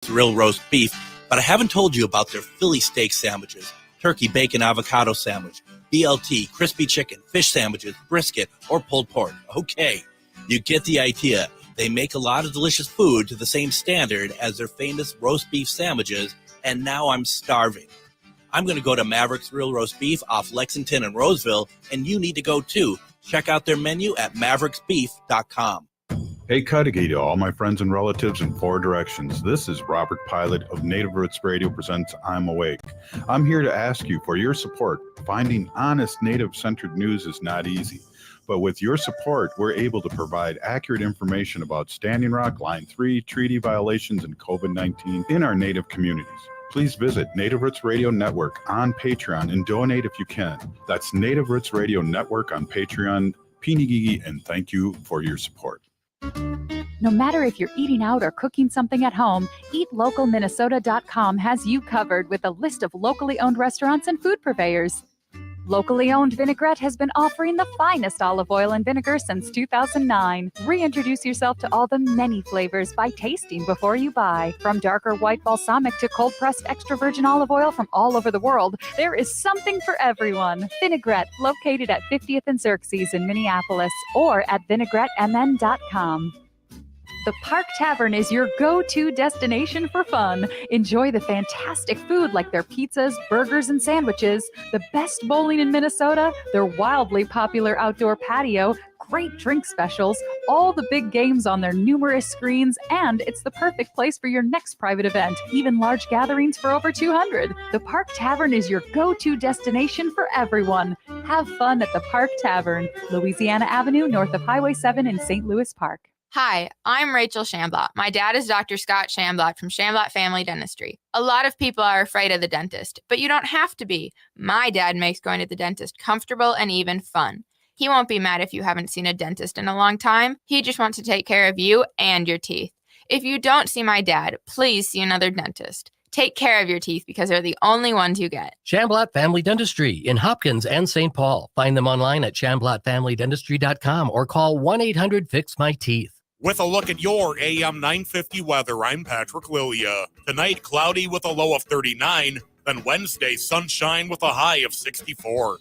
Real roast beef, but I haven't told you about their Philly steak sandwiches, turkey, bacon, avocado sandwich, BLT, crispy chicken, fish sandwiches, brisket, or pulled pork. Okay, you get the idea. They make a lot of delicious food to the same standard as their famous roast beef sandwiches, and now I'm starving. I'm going to go to Maverick's Real Roast Beef off Lexington and Roseville, and you need to go too. Check out their menu at mavericksbeef.com. Hey, Cudahy to all my friends and relatives in 4 directions. This is Robert Pilot of Native Roots Radio presents I'm Awake. I'm here to ask you for your support. Finding honest Native-centered news is not easy. But with your support, we're able to provide accurate information about Standing Rock, Line 3, treaty violations, and COVID-19 in our Native communities. Please visit Native Roots Radio Network on Patreon and donate if you can. That's Native Roots Radio Network on Patreon. Pinigigi, and thank you for your support. No matter if you're eating out or cooking something at home, EatLocalMinnesota.com has you covered with a list of locally owned restaurants and food purveyors. Locally owned Vinaigrette has been offering the finest olive oil and vinegar since 2009. Reintroduce yourself to all the many flavors by tasting before you buy. From darker white balsamic to cold-pressed extra virgin olive oil from all over the world, there is something for everyone. Vinaigrette, located at 50th and Xerxes in Minneapolis, or at vinaigrettemn.com. The Park Tavern is your go-to destination for fun. Enjoy the fantastic food like their pizzas, burgers, and sandwiches, the best bowling in Minnesota, their wildly popular outdoor patio, great drink specials, all the big games on their numerous screens, and it's the perfect place for your next private event, even large gatherings for over 200. The Park Tavern is your go-to destination for everyone. Have fun at the Park Tavern, Louisiana Avenue, north of Highway 7 in St. Louis Park. Hi, I'm Rachel Shamblatt. My dad is Dr. Scott Shamblatt from Shamblatt Family Dentistry. A lot of people are afraid of the dentist, but you don't have to be. My dad makes going to the dentist comfortable and even fun. He won't be mad if you haven't seen a dentist in a long time. He just wants to take care of you and your teeth. If you don't see my dad, please see another dentist. Take care of your teeth because they're the only ones you get. Shamblatt Family Dentistry in Hopkins and St. Paul. Find them online at shamblattfamilydentistry.com or call 1-800-FIX-MY-TEETH. With a look at your AM 950 weather, I'm Patrick Lilia. Tonight, cloudy with a low of 39, then Wednesday, sunshine with a high of 64.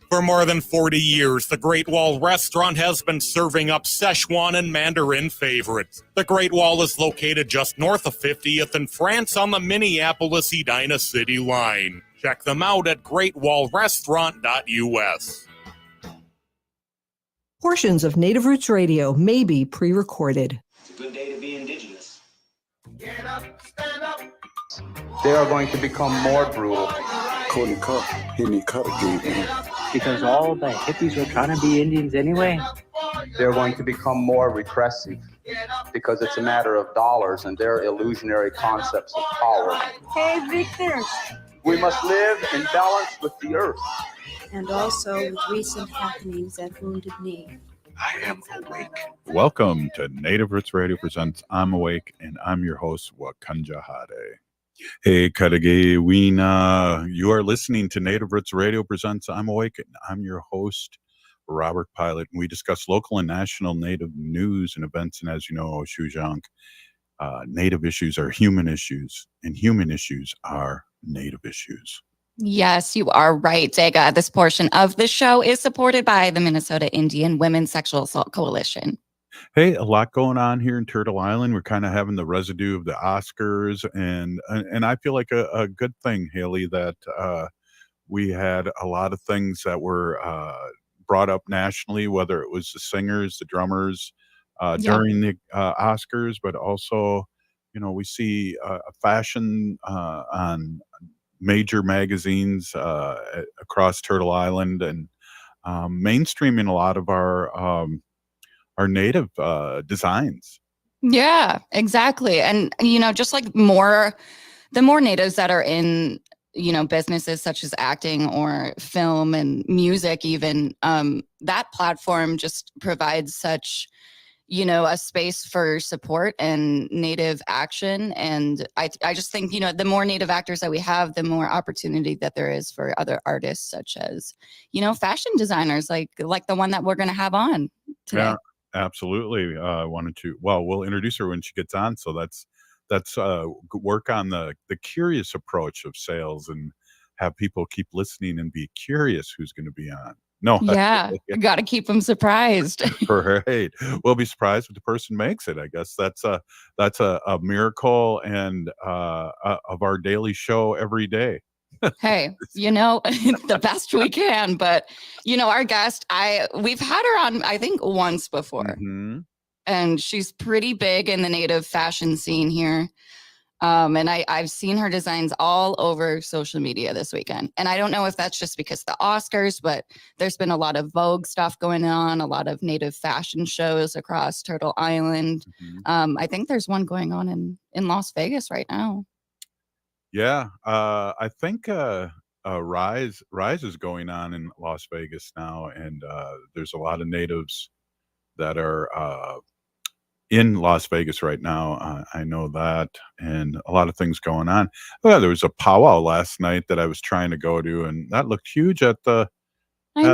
For more than 40 years, the Great Wall Restaurant has been serving up Szechuan and Mandarin favorites. The Great Wall is located just north of 50th in France on the Minneapolis-Edina City line. Check them out at greatwallrestaurant.us. Portions of Native Roots Radio may be pre-recorded. It's a good day to be indigenous. Get up, stand up. They are going to become more brutal. Cody Cup, Henny Cup gave me. Because all the hippies were trying to be Indians anyway. They're going to become more repressive because it's a matter of dollars and their illusionary concepts of power. Hey, Victor. We must live in balance with the earth. And also with recent happenings at Wounded Knee. I am awake. Welcome to Native Roots Radio presents I'm Awake, and I'm your host, Wakanja Hade. Hey, Cudahy, you are listening to Native Roots Radio presents I'm Awake, and I'm your host, Robert Pilot. And we discuss local and national Native news and events, and as you know, Shujang, Native issues are human issues, and human issues are Native issues. Yes, you are right, Dega. This portion of the show is supported by the Minnesota Indian Women's Sexual Assault Coalition. Hey, a lot going on here in Turtle Island. We're kind of having the residue of the Oscars, and I feel like a good thing, Haley, that we had a lot of things that were brought up nationally, whether it was the singers, the drummers during the Oscars, but also, you know, we see fashion on major magazines across Turtle Island, and mainstreaming a lot of our native designs. Yeah, exactly. And, you know, just like the more natives that are in, you know, businesses such as acting or film and music, even, that platform just provides such, you know, a space for support and native action. And I just think, you know, the more native actors that we have, the more opportunity that there is for other artists, such as, you know, fashion designers, like the one that we're going to have on today. Yeah, absolutely. We'll introduce her when she gets on. So that's work on the curious approach of sales and have people keep listening and be curious who's going to be on. No, Yeah, got to keep them surprised. right. We'll be surprised if the person makes it. I guess that's a miracle and of our daily show every day. Hey, the best we can. But our guest, we've had her on, I think, once before, and she's pretty big in the native fashion scene here. And I've seen her designs all over social media this weekend. And I don't know if that's just because the Oscars, but there's been a lot of Vogue stuff going on, a lot of native fashion shows across Turtle Island. I think there's one going on in Las Vegas right now. Yeah, I think Rise is going on in Las Vegas now, and there's a lot of natives that are in Las Vegas right now. I know that, and a lot of things going on. Well, there was a powwow last night that I was trying to go to, and that looked huge at the at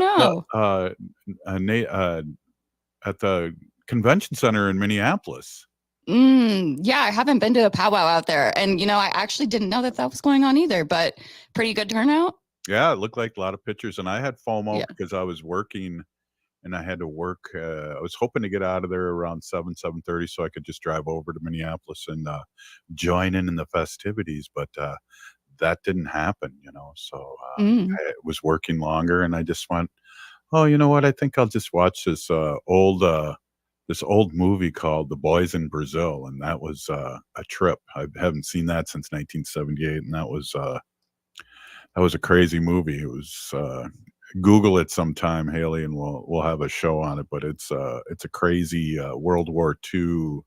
the convention center in Minneapolis. Yeah, I haven't been to a powwow out there, and I actually didn't know that was going on either. But pretty good turnout. Yeah, it looked like a lot of pictures, and I had FOMO because I was working. And I had to work. I was hoping to get out of there around 7:30, so I could just drive over to Minneapolis and join in the festivities. But that didn't happen, So I was working longer, and I just went, "Oh, you know what? I think I'll just watch this old movie called The Boys in Brazil," and that was a trip. I haven't seen that since 1978, and that was a crazy movie. It was. Google it sometime, Haley, and we'll have a show on it. But it's a crazy World War II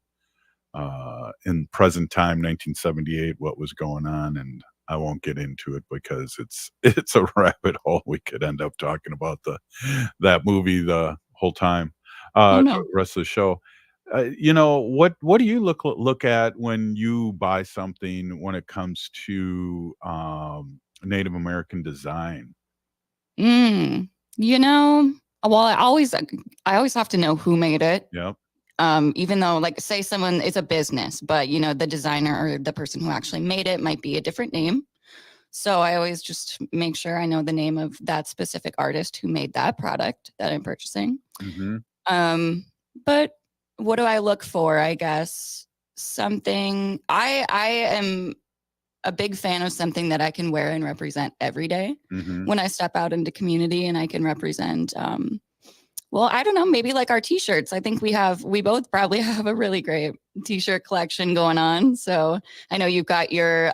in present time, 1978. What was going on, and I won't get into it because it's a rabbit hole. We could end up talking about that movie the whole time. The rest of the show. What do you look at when you buy something when it comes to Native American design? Well, I always have to know who made it. Yep. Even though, like, say someone is a business, but the designer or the person who actually made it might be a different name. So I always just make sure I know the name of that specific artist who made that product that I'm purchasing. But what do I look for? I guess something I am a big fan of something that I can wear and represent every day when I step out into community, and I can represent, I don't know, maybe like our t-shirts. I think we both probably have a really great t-shirt collection going on. So I know you've got your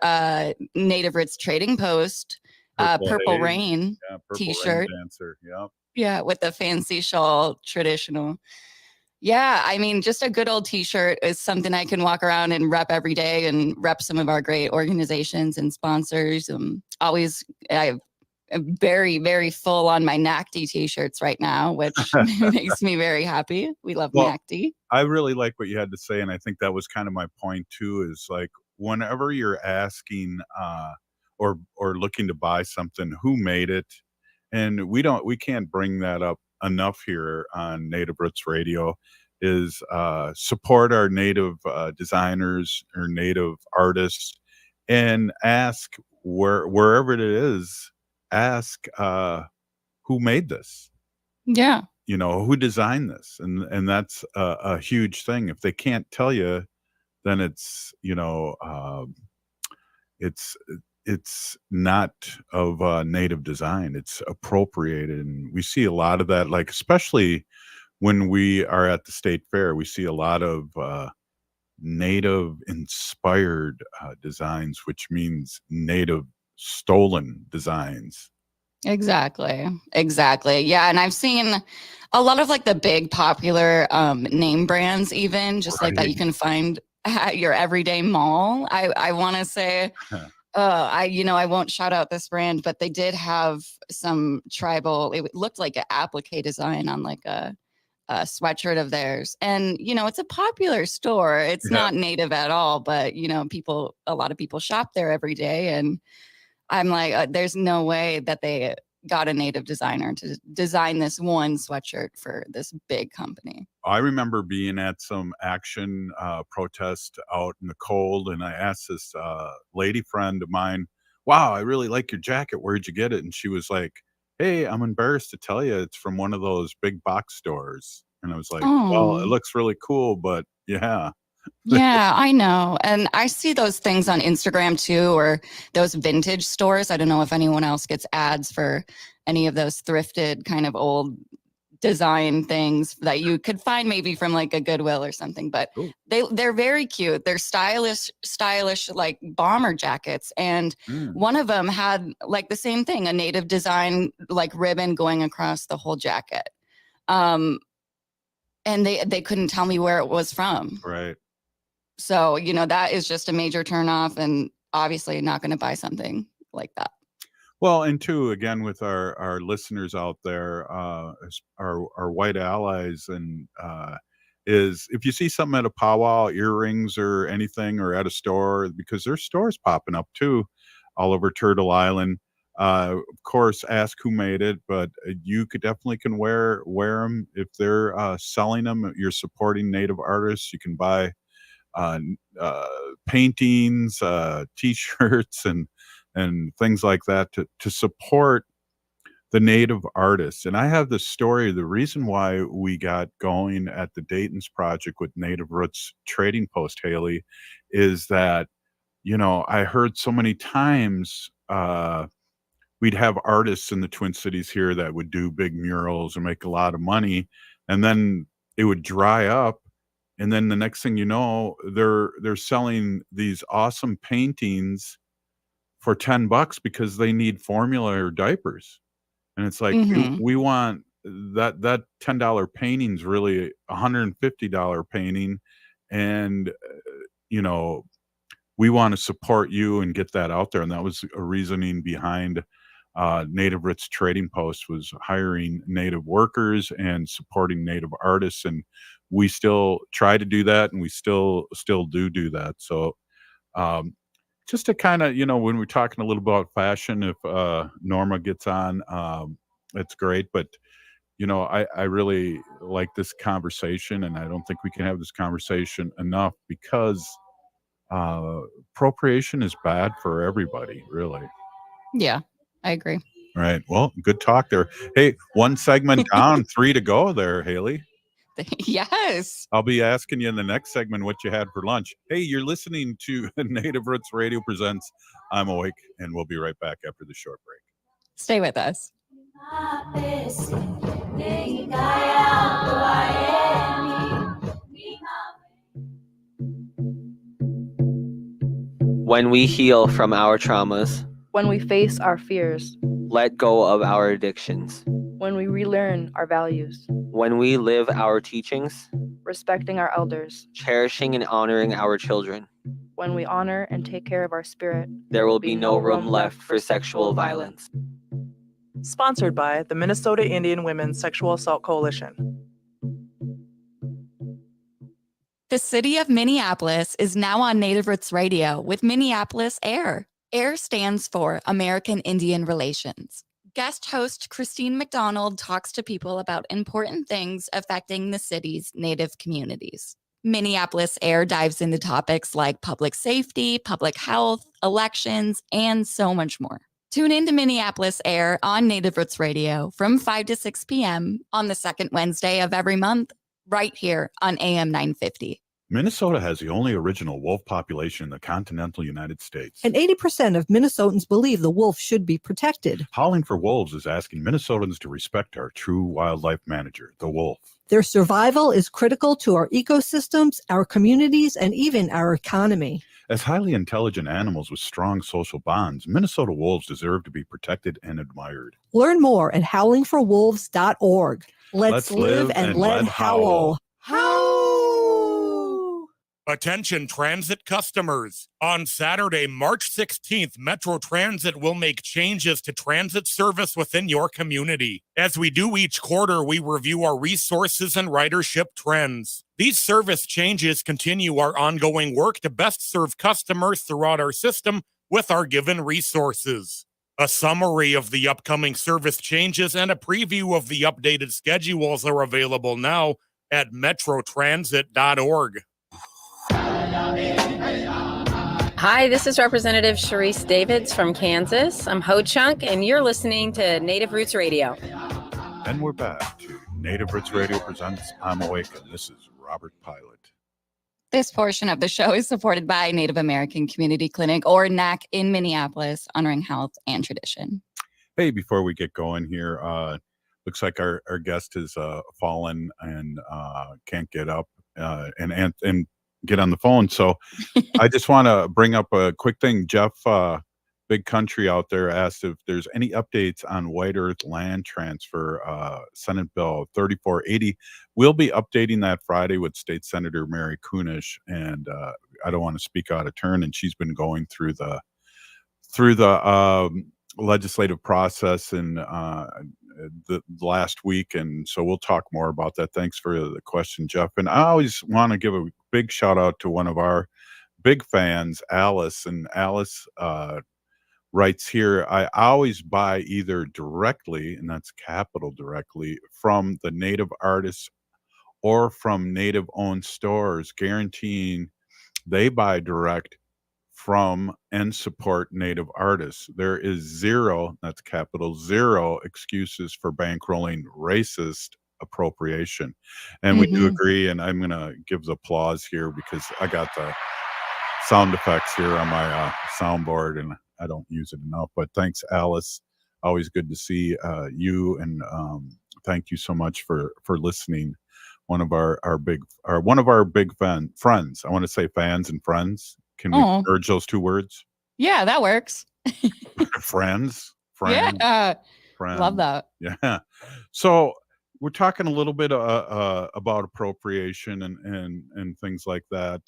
Native Roots Trading Post, Purple Rain t-shirt. Rain dancer. Yep. Yeah, with the fancy shawl, traditional. Yeah, I mean, just a good old t-shirt is something I can walk around and rep every day and rep some of our great organizations and sponsors. I'm very, very full on my NACD t-shirts right now, which makes me very happy. We love NACD. I really like what you had to say, and I think that was kind of my point too, is like whenever you're asking or looking to buy something, who made it? And we can't bring that up enough here on Native Roots Radio, is support our native designers or native artists, and ask wherever it is, ask who made this. Yeah. Who designed this, and that's a huge thing. If they can't tell you, then it's it's not of native design. It's appropriated, and we see a lot of that, like especially when we are at the state fair, we see a lot of native inspired designs, which means native stolen designs. Exactly. Yeah, and I've seen a lot of like the big popular name brands, even just like that you can find at your everyday mall. I want to say I won't shout out this brand, but they did have some tribal, it looked like an applique design on like a sweatshirt of theirs. And, it's a popular store. It's not native at all, but, a lot of people shop there every day. And I'm like, there's no way that they got a native designer to design this one sweatshirt for this big company. I remember being at some action protest out in the cold, and I asked this lady friend of mine, wow, I really like your jacket. Where'd you get it? And she was like, hey, I'm embarrassed to tell you it's from one of those big box stores. And I was like, well, it looks really cool, but yeah. Yeah, I know. And I see those things on Instagram too, or those vintage stores. I don't know if anyone else gets ads for any of those thrifted kind of old design things that you could find maybe from like a Goodwill or something, but they're very cute. They're stylish like bomber jackets. And one of them had like the same thing, a native design like ribbon going across the whole jacket. And they couldn't tell me where it was from. Right. So, you know, that is just a major turnoff, and obviously not going to buy something like that. Well, and two, again, with our listeners out there, our white allies, and is if you see something at a powwow, earrings or anything, or at a store, because there's stores popping up too, all over Turtle Island. Of course, ask who made it, but you could definitely can wear them if they're selling them. You're supporting Native artists. You can buy paintings, T-shirts, and things like that to support the Native artists. And I have this story. The reason why we got going at the Dayton's Project with Native Roots Trading Post, Haley, is that, you know, I heard so many times we'd have artists in the Twin Cities here that would do big murals and make a lot of money, and then it would dry up. And then the next thing you know, they're selling these awesome paintings for $10 because they need formula or diapers. And it's like, we want that $10 painting's really $150 painting. And, you know, we want to support you and get that out there. And that was a reasoning behind Native Roots Trading Post, was hiring Native workers and supporting Native artists. And we still try to do that, and we still do that. So just to kind of, you know, when we're talking a little about fashion, if Norma gets on, it's great. But, you know, I really like this conversation, and I don't think we can have this conversation enough, because appropriation is bad for everybody, really. Yeah, I agree. Right. Well, good talk there. Hey, one segment down, 3 to go there, Haley. Yes. I'll be asking you in the next segment what you had for lunch. Hey, you're listening to Native Roots Radio Presents I'm Awake, and we'll be right back after the short break. Stay with us. When we heal from our traumas, when we face our fears, let go of our addictions, when we relearn our values, when we live our teachings, respecting our elders, cherishing and honoring our children, when we honor and take care of our spirit, there will be no room left for sexual violence. Sponsored by the Minnesota Indian Women's Sexual Assault Coalition. The city of Minneapolis is now on Native Roots Radio with Minneapolis AIR. AIR stands for American Indian Relations. Guest host Christine McDonald talks to people about important things affecting the city's Native communities. Minneapolis AIR dives into topics like public safety, public health, elections, and so much more. Tune in to Minneapolis AIR on Native Roots Radio from 5 to 6 p.m. on the second Wednesday of every month, right here on AM 950. Minnesota has the only original wolf population in the continental United States. And 80% of Minnesotans believe the wolf should be protected. Howling for Wolves is asking Minnesotans to respect our true wildlife manager, the wolf. Their survival is critical to our ecosystems, our communities, and even our economy. As highly intelligent animals with strong social bonds, Minnesota wolves deserve to be protected and admired. Learn more at howlingforwolves.org. Let's live and let howl. Attention transit customers. On Saturday, March 16th, Metro Transit will make changes to transit service within your community. As we do each quarter, we review our resources and ridership trends. These service changes continue our ongoing work to best serve customers throughout our system with our given resources. A summary of the upcoming service changes and a preview of the updated schedules are available now at metrotransit.org. Hi, this is Representative Sharice Davids from Kansas. I'm Ho Chunk, and you're listening to Native Roots Radio. And we're back to Native Roots Radio presents I'm Awake, and this is Robert Pilot. This portion of the show is supported by Native American Community Clinic, or NAC, in Minneapolis, honoring health and tradition. Hey, before we get going here, looks like our guest has fallen and can't get up and get on the phone. So I just want to bring up a quick thing. Jeff, Big Country out there, asked if there's any updates on White Earth land transfer, Senate Bill 3480. We'll be updating that Friday with State Senator Mary Kunish, and I don't want to speak out of turn, and she's been going through the legislative process and the last week, and so we'll talk more about that. Thanks for the question, Jeff. And I always want to give a big shout out to one of our big fans, Alice, and Alice writes here, I always buy either directly, and that's capital directly, from the Native artists or from Native owned stores, guaranteeing they buy direct from and support Native artists. There is zero, that's capital zero, excuses for bankrolling racist appropriation. And we do agree, and I'm going to give the applause here because I got the sound effects here on my soundboard, and I don't use it enough. But thanks, Alice. Always good to see you, and thank you so much for listening. One of our big friends. I want to say fans and friends. Can we merge those two words? Yeah, that works. Friends. Yeah, friends. Love that. Yeah. So we're talking a little bit about appropriation and things like that.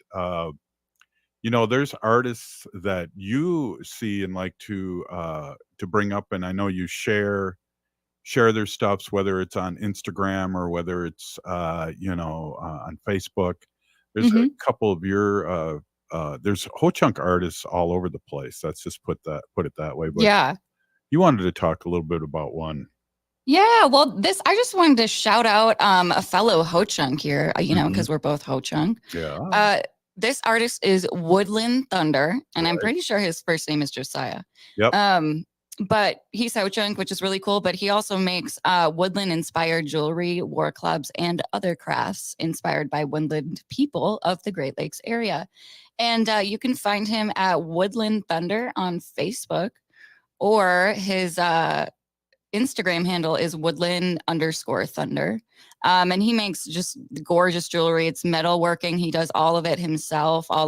There's artists that you see and like to bring up, and I know you share their stuffs, whether it's on Instagram or whether it's on Facebook. There's a couple of your there's Ho-Chunk artists all over the place. Let's just put it that way. But yeah, you wanted to talk a little bit about one. Yeah, well, I just wanted to shout out a fellow Ho-Chunk here, because we're both Ho-Chunk. Yeah. This artist is Woodland Thunder, and I'm pretty sure his first name is Josiah. Yep. But he's Ho-Chunk, which is really cool. But he also makes woodland-inspired jewelry, war clubs, and other crafts inspired by woodland people of the Great Lakes area. And you can find him at Woodland Thunder on Facebook, or his Instagram handle is woodland_thunder. And he makes just gorgeous jewelry. It's metalworking. He does all of it himself. I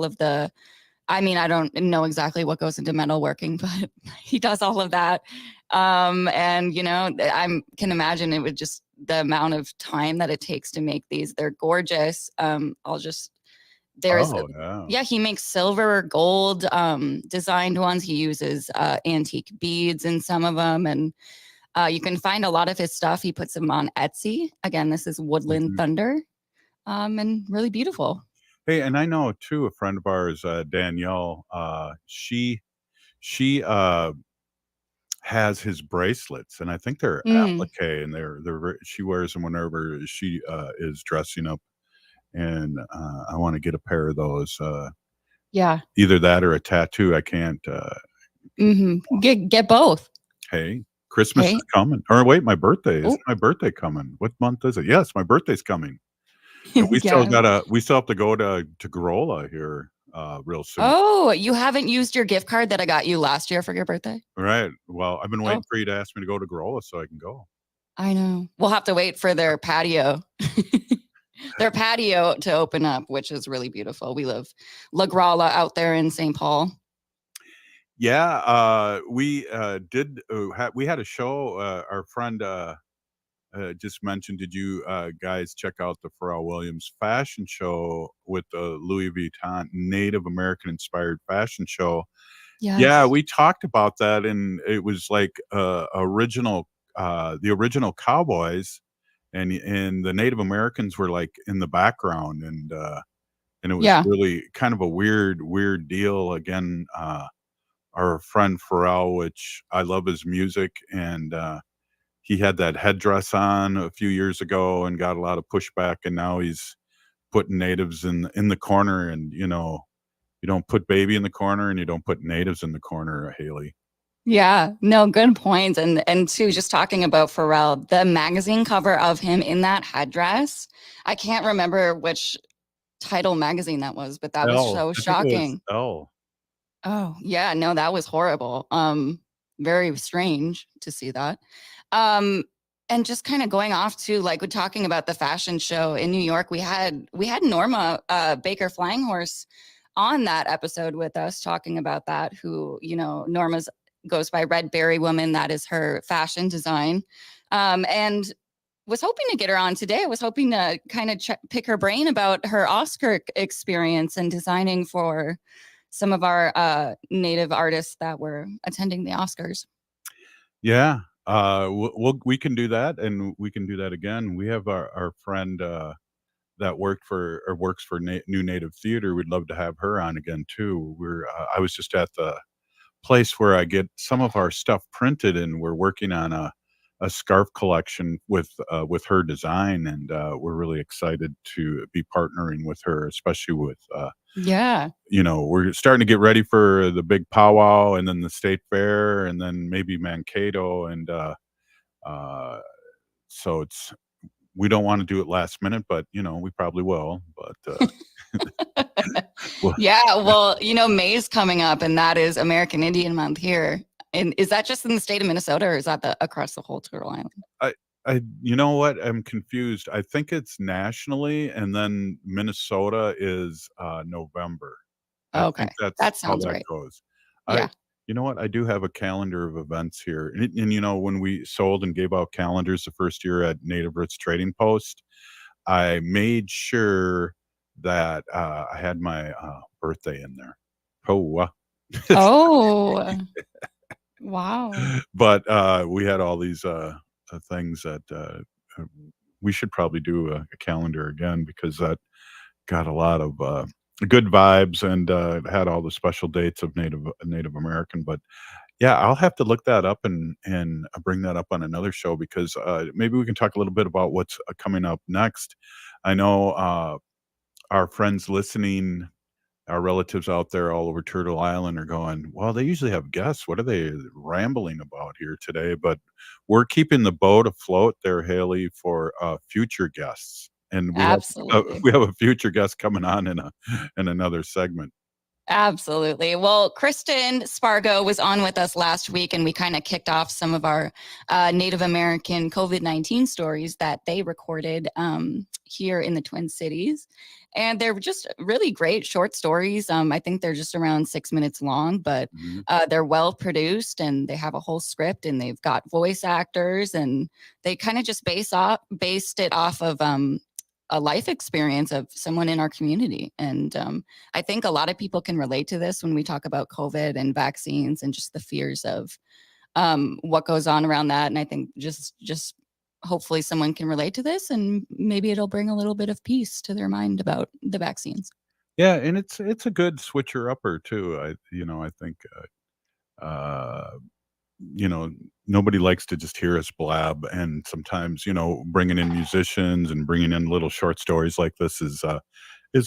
don't know exactly what goes into metalworking, but he does all of that. And I can imagine it would just the amount of time that it takes to make these. They're gorgeous. He makes silver or gold designed ones. He uses antique beads in some of them, and you can find a lot of his stuff. He puts them on Etsy. Again, this is Woodland Thunder, and really beautiful. Hey, and I know too, a friend of ours, Danielle, she has his bracelets, and I think they're applique, and she wears them whenever she is dressing up, and I want to get a pair of those. Either that or a tattoo. I can't. Get both. Hey, Christmas is coming. Or wait, my birthday is my birthday coming. What month is it? Yes, my birthday's coming. And we still have to go to Gorola here real soon. Oh, you haven't used your gift card that I got you last year for your birthday? Right. Well, I've been waiting for you to ask me to go to Gorola so I can go. I know. We'll have to wait for their patio. Their patio to open up, which is really beautiful. We live La Grala out there in St. Paul. Yeah, we we had a show. Our friend just mentioned, did you guys check out the Pharrell Williams fashion show with the Louis Vuitton Native American inspired fashion show? Yes. Yeah, we talked about that, and it was like the original cowboys, and the Native Americans were like in the background, and it was really kind of a weird deal. Again, our friend Pharrell, which I love his music, and he had that headdress on a few years ago and got a lot of pushback, and now he's putting natives in the corner, and you don't put baby in the corner and you don't put natives in the corner, Haley. Yeah, no, good points. And too, just talking about Pharrell, the magazine cover of him in that headdress, I can't remember which title magazine that was, but that was L. so I think it was shocking. L. Oh, yeah, no, that was horrible. Very strange to see that. Um, and just kind of going off to like we're talking about the fashion show in New York, we had Norma Baker-Flying Horse on that episode with us talking about that, who, Norma's goes by Red Berry Woman. That is her fashion design. And was hoping to get her on today. I was hoping to kind of pick her brain about her Oscar experience and designing for some of our Native artists that were attending the Oscars. Yeah, we can do that, and we can do that again. We have our friend that works for New Native Theater. We'd love to have her on again too. I was just at the place where I get some of our stuff printed, and we're working on a scarf collection with her design, and we're really excited to be partnering with her, especially with Yeah. we're starting to get ready for the big powwow, and then the state fair, and then maybe Mankato, and so we don't want to do it last minute, but we probably will. But well, Yeah, well, May's coming up, and that is American Indian Month here. And is that just in the state of Minnesota, or is that across the whole Turtle Island? you know what? I'm confused. I think it's nationally, and then Minnesota is November. I Okay, think that's that how sounds that right. goes. Yeah. You know what? I do have a calendar of events here, and when we sold and gave out calendars the first year at Native Roots Trading Post, I made sure that I had my birthday in there. Oh, Oh, wow. but we had all these things that we should probably do a calendar again, because that got a lot of good vibes, and had all the special dates of Native American. But yeah, I'll have to look that up and bring that up on another show, because maybe we can talk a little bit about what's coming up next. I know our friends listening, our relatives out there all over Turtle Island, are going, well, they usually have guests. What are they rambling about here today? But we're keeping the boat afloat there, Haley, for future guests. And Absolutely. we have a future guest coming on in another segment. Absolutely. Well, Kristen Spargo was on with us last week, and we kind of kicked off some of our Native American COVID-19 stories that they recorded here in the Twin Cities. And they're just really great short stories. I think they're just around 6 minutes long, but they're well produced, and they have a whole script, and they've got voice actors, and they kind of just based it off of a life experience of someone in our community. And I think a lot of people can relate to this when we talk about COVID and vaccines and just the fears of what goes on around that. And I think just hopefully someone can relate to this, and maybe it'll bring a little bit of peace to their mind about the vaccines. Yeah, and it's a good switcher upper too. I think nobody likes to just hear us blab, and sometimes bringing in musicians and bringing in little short stories like this is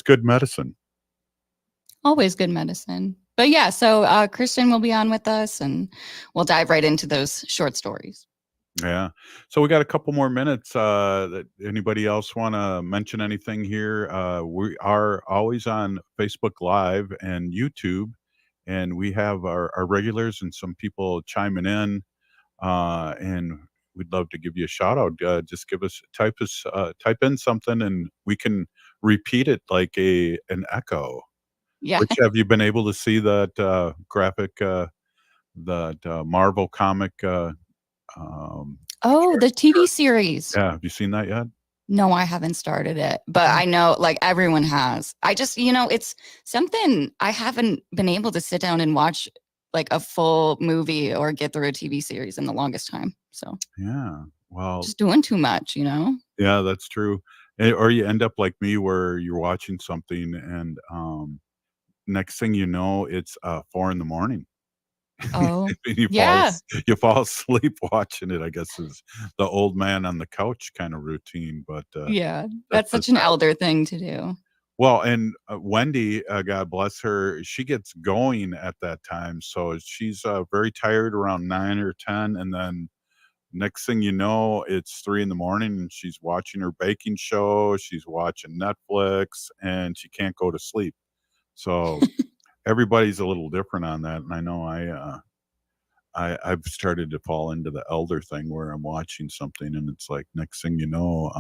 good medicine. Always good medicine. But yeah, so Kristen will be on with us, and we'll dive right into those short stories. Yeah. So we got a couple more minutes. That anybody else want to mention anything here? We are always on Facebook Live and YouTube, and we have our regulars and some people chiming in, and we'd love to give you a shout out. Just type in something, and we can repeat it like an echo. Yeah. Which, have you been able to see that graphic, that Marvel comic? The TV series. Yeah, have you seen that yet? No, I haven't started it, but I know like everyone has. I just, it's something I haven't been able to sit down and watch like a full movie or get through a TV series in the longest time. So yeah, well, just doing too much, Yeah, that's true. Or you end up like me, where you're watching something, and next thing you know, it's 4 a.m. Oh, you yeah. you fall asleep watching it, I guess, is the old man on the couch kind of routine. But Yeah, that's such an elder thing to do. well, and Wendy, God bless her, she gets going at that time. So she's very tired around 9 or 10. And then next thing you know, it's 3 a.m. and she's watching her baking show. She's watching Netflix and she can't go to sleep. So everybody's a little different on that. And I know I've started to fall into the elder thing where I'm watching something and it's like next thing you know,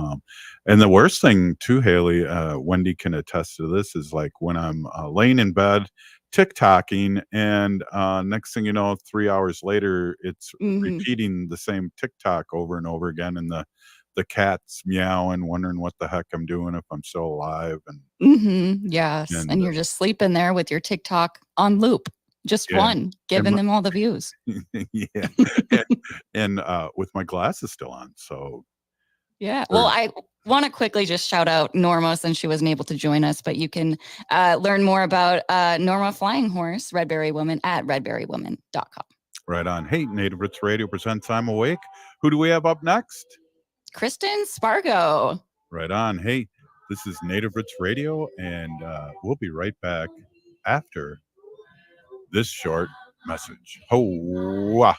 and the worst thing too, Haley, Wendy can attest to this, is like when I'm laying in bed TikToking and next thing you know, 3 hours later, it's repeating the same TikTok over and over again, and the cat's meowing, wondering what the heck I'm doing, if I'm still alive, and Yes, and you're just sleeping there with your TikTok on loop. Just one, giving them all the views. Yeah. and with my glasses still on. So, yeah. Well, I want to quickly just shout out Norma since she wasn't able to join us, but you can learn more about Norma Flying Horse, Redberry Woman, at redberrywoman.com. Right on. Hey, Native Roots Radio presents I'm Awake. Who do we have up next? Kristen Spargo. Right on. Hey, this is Native Roots Radio, and we'll be right back after this short message. Ho-wah.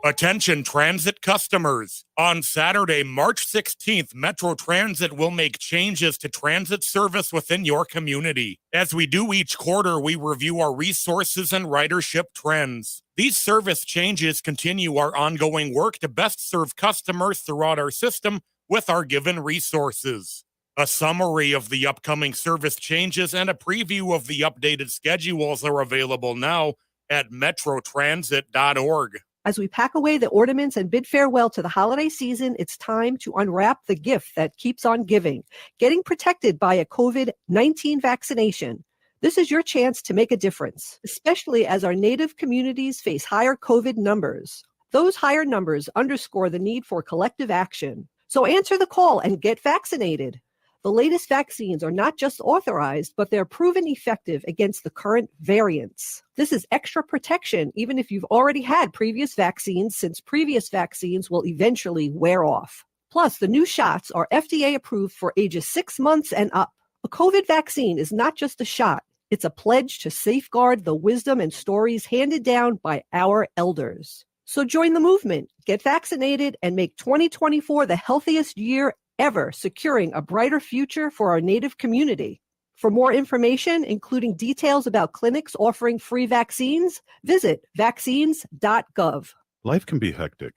Attention transit customers. On Saturday, March 16th, Metro Transit will make changes to transit service within your community. As we do each quarter, we review our resources and ridership trends. These service changes continue our ongoing work to best serve customers throughout our system with our given resources. A summary of the upcoming service changes and a preview of the updated schedules are available now at metrotransit.org. As we pack away the ornaments and bid farewell to the holiday season, it's time to unwrap the gift that keeps on giving, getting protected by a COVID-19 vaccination. This is your chance to make a difference, especially as our Native communities face higher COVID numbers. Those higher numbers underscore the need for collective action. So answer the call and get vaccinated. The latest vaccines are not just authorized, but they're proven effective against the current variants. This is extra protection even if you've already had previous vaccines, since previous vaccines will eventually wear off. Plus, the new shots are FDA approved for ages 6 months and up. A COVID vaccine is not just a shot. It's a pledge to safeguard the wisdom and stories handed down by our elders. So join the movement, get vaccinated, and make 2024 the healthiest year ever, securing a brighter future for our Native community. For more information, including details about clinics offering free vaccines, visit vaccines.gov. Life can be hectic.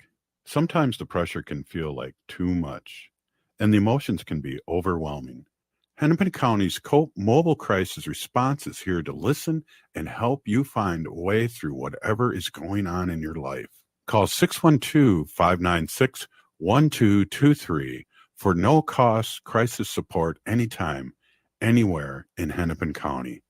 Sometimes the pressure can feel like too much, and the emotions can be overwhelming. Hennepin County's COPE Mobile Crisis Response is here to listen and help you find a way through whatever is going on in your life. Call 612-596-1223 for no-cost crisis support anytime, anywhere in Hennepin County.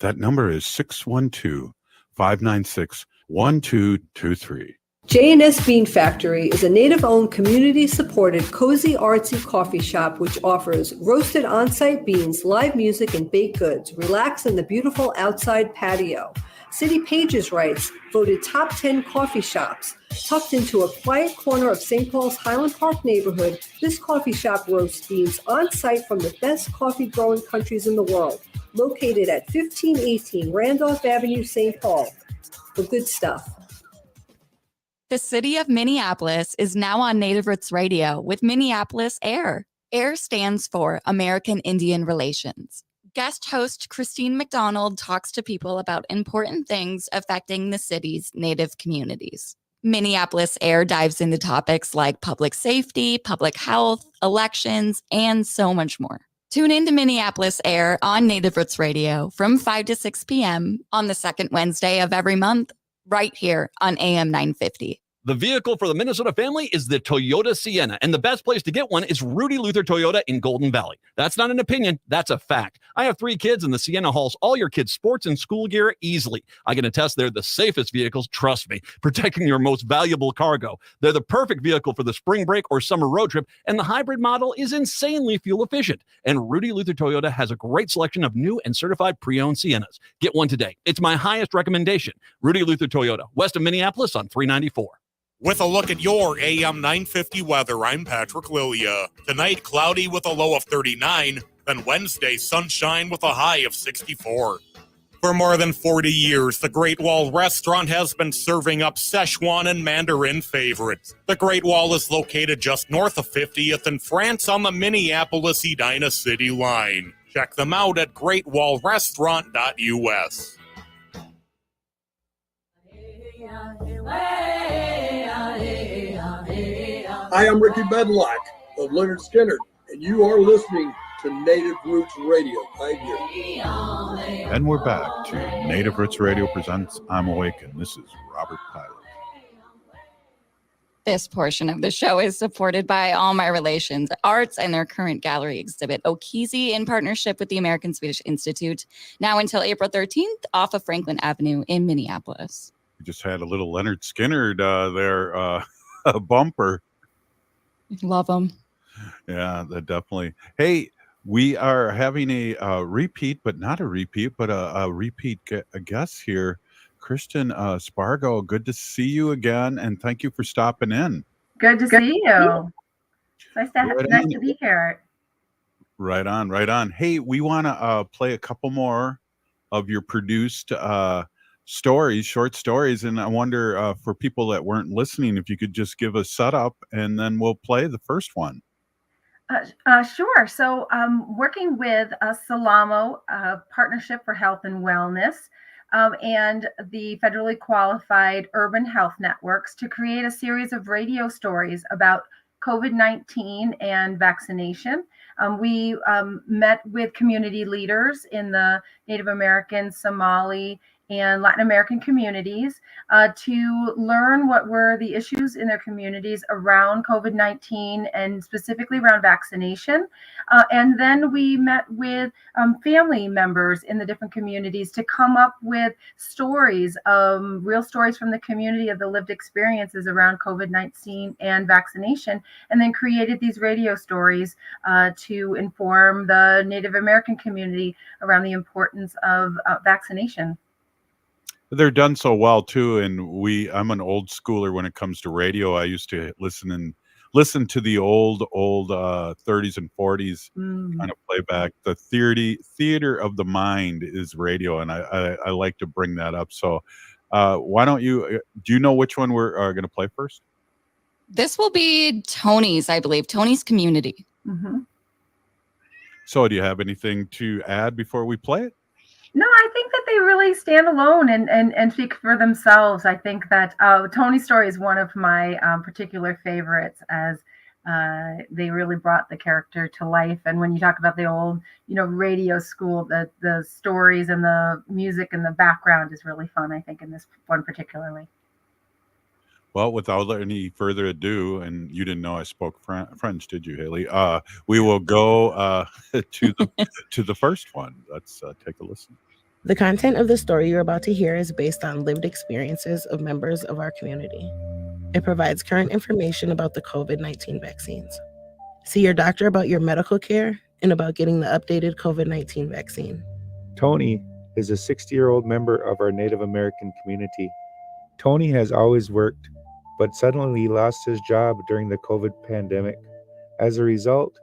That number is 612-596-1223. J&S Bean Factory is a Native-owned, community-supported, cozy, artsy coffee shop which offers roasted on-site beans, live music, and baked goods. Relax in the beautiful outside patio. City Pages writes, voted top 10 coffee shops. Tucked into a quiet corner of St. Paul's Highland Park neighborhood, this coffee shop roasts beans on-site from the best coffee-growing countries in the world. Located at 1518 Randolph Avenue, St. Paul. The good stuff. The city of Minneapolis is now on Native Roots Radio with Minneapolis AIR. AIR stands for American Indian Relations. Guest host Christine McDonald talks to people about important things affecting the city's Native communities. Minneapolis AIR dives into topics like public safety, public health, elections, and so much more. Tune in to Minneapolis AIR on Native Roots Radio from 5 to 6 p.m. on the second Wednesday of every month, right here on AM 950. The vehicle for the Minnesota family is the Toyota Sienna, and the best place to get one is Rudy Luther Toyota in Golden Valley. That's not an opinion, that's a fact. I have 3 kids, and the Sienna hauls all your kids' sports and school gear easily. I can attest they're the safest vehicles, trust me, protecting your most valuable cargo. They're the perfect vehicle for the spring break or summer road trip, and the hybrid model is insanely fuel efficient. And Rudy Luther Toyota has a great selection of new and certified pre-owned Siennas. Get one today. It's my highest recommendation. Rudy Luther Toyota, west of Minneapolis on 394. With a look at your AM 950 weather, I'm Patrick Lilia. Tonight, cloudy with a low of 39. Then Wednesday, sunshine with a high of 64. For more than 40 years, the Great Wall Restaurant has been serving up Szechuan and Mandarin favorites. The Great Wall is located just north of 50th in France on the Minneapolis-Edina City line. Check them out at greatwallrestaurant.us. Hi, I'm Ricky Bedlock of Leonard Skinner, and you are listening to Native Roots Radio right here. And we're back to Native Roots Radio presents I'm Awake, and this is Robert Pilot. This portion of the show is supported by All My Relations Arts and their current gallery exhibit, Okizi, in partnership with the American Swedish Institute, now until April 13th, off of Franklin Avenue in Minneapolis. We just had a little Leonard Skinner there, a bumper. Love them. Yeah, that definitely. Hey, we are having a repeat, but not a repeat, but a repeat guest here. Kristen Spargo, good to see you again, and thank you for stopping in. Good to see you. Nice to be here. Right on, right on. Hey, we want to play a couple more of your produced stories, short stories, and I wonder for people that weren't listening, if you could just give a setup, and then we'll play the first one. Sure. So working with Salamo, Partnership for Health and Wellness, and the federally qualified urban health networks to create a series of radio stories about COVID-19 and vaccination. We met with community leaders in the Native American, Somali, and Latin American communities to learn what were the issues in their communities around COVID-19 and specifically around vaccination. And then we met with family members in the different communities to come up with stories, real stories from the community of the lived experiences around COVID-19 and vaccination, and then created these radio stories to inform the Native American community around the importance of vaccination. They're done so well too, and I'm an old schooler when it comes to radio. I used to listen to the old 30s and 40s kind of playback. The theater of the mind is radio, and I like to bring that up. So why don't do you know which one we're going to play first? This will be Tony's, I believe, Tony's Community. Mm-hmm. So do you have anything to add before we play it? No, I think that they really stand alone and speak for themselves. I think that Tony's story is one of my particular favorites, as they really brought the character to life. And when you talk about the old, radio school, the stories and the music and the background is really fun, I think, in this one particularly. Well, without any further ado, and you didn't know I spoke French, did you, Haley? We will go to the first one. Let's take a listen. The content of the story you're about to hear is based on lived experiences of members of our community. It provides current information about the COVID-19 vaccines. See your doctor about your medical care and about getting the updated COVID-19 vaccine. Tony is a 60-year-old member of our Native American community. Tony has always worked, but suddenly lost his job during the COVID pandemic. As a result,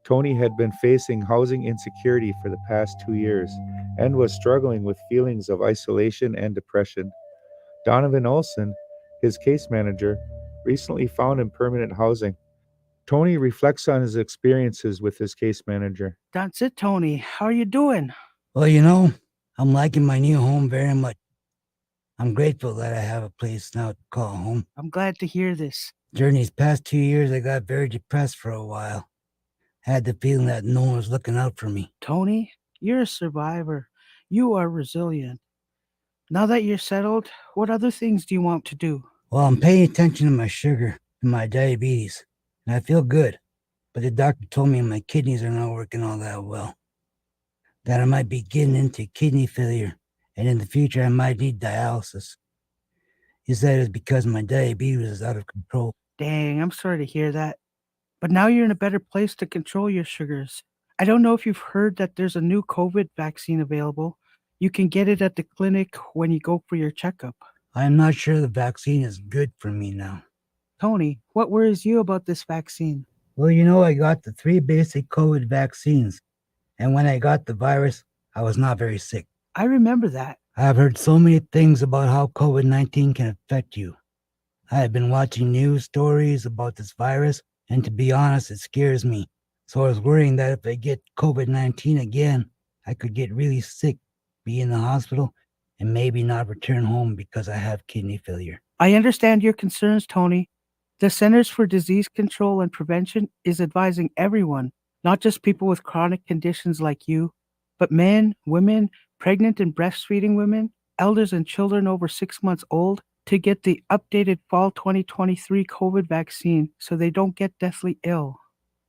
Tony had been facing housing insecurity for the past 2 years and was struggling with feelings of isolation and depression. Donovan Olson, his case manager, recently found him permanent housing. Tony reflects on his experiences with his case manager. That's it, Tony. How are you doing? Well, I'm liking my new home very much. I'm grateful that I have a place now to call home. I'm glad to hear this. During these past 2 years, I got very depressed for a while. Had the feeling that no one was looking out for me. Tony, you're a survivor. You are resilient. Now that you're settled, what other things do you want to do? Well, I'm paying attention to my sugar and my diabetes, and I feel good. But the doctor told me my kidneys are not working all that well. That I might be getting into kidney failure, and in the future I might need dialysis. He said it's because my diabetes is out of control. Dang, I'm sorry to hear that. But now you're in a better place to control your sugars. I don't know if you've heard that there's a new COVID vaccine available. You can get it at the clinic when you go for your checkup. I am not sure the vaccine is good for me now. Tony, what worries you about this vaccine? Well, you know, I got the 3 basic COVID vaccines, and when I got the virus, I was not very sick. I remember that. I have heard so many things about how COVID-19 can affect you. I have been watching news stories about this virus, and to be honest, it scares me. So I was worrying that if I get COVID-19 again, I could get really sick, be in the hospital, and maybe not return home because I have kidney failure. I understand your concerns, Tony. The Centers for Disease Control and Prevention is advising everyone, not just people with chronic conditions like you, but men, women, pregnant and breastfeeding women, elders and children over 6 months old, to get the updated fall 2023 COVID vaccine so they don't get deathly ill.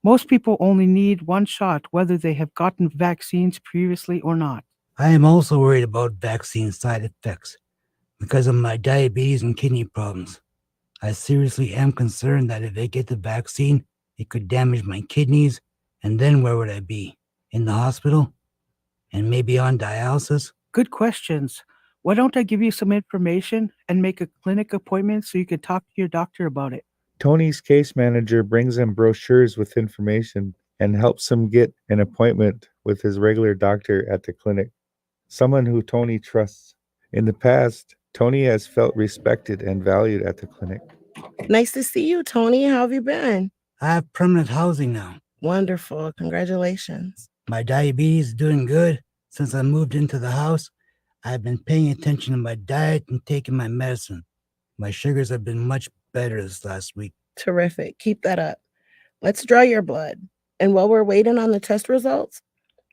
Most people only need one shot whether they have gotten vaccines previously or not. I am also worried about vaccine side effects because of my diabetes and kidney problems. I seriously am concerned that if I get the vaccine, it could damage my kidneys, and then where would I be? In the hospital? And maybe on dialysis? Good questions. Why don't I give you some information and make a clinic appointment so you can talk to your doctor about it? Tony's case manager brings him brochures with information and helps him get an appointment with his regular doctor at the clinic, someone who Tony trusts. In the past, Tony has felt respected and valued at the clinic. Nice to see you, Tony. How have you been? I have permanent housing now. Wonderful. Congratulations. My diabetes is doing good. Since I moved into the house, I've been paying attention to my diet and taking my medicine. My sugars have been much better this last week. Terrific. Keep that up. Let's draw your blood. And while we're waiting on the test results,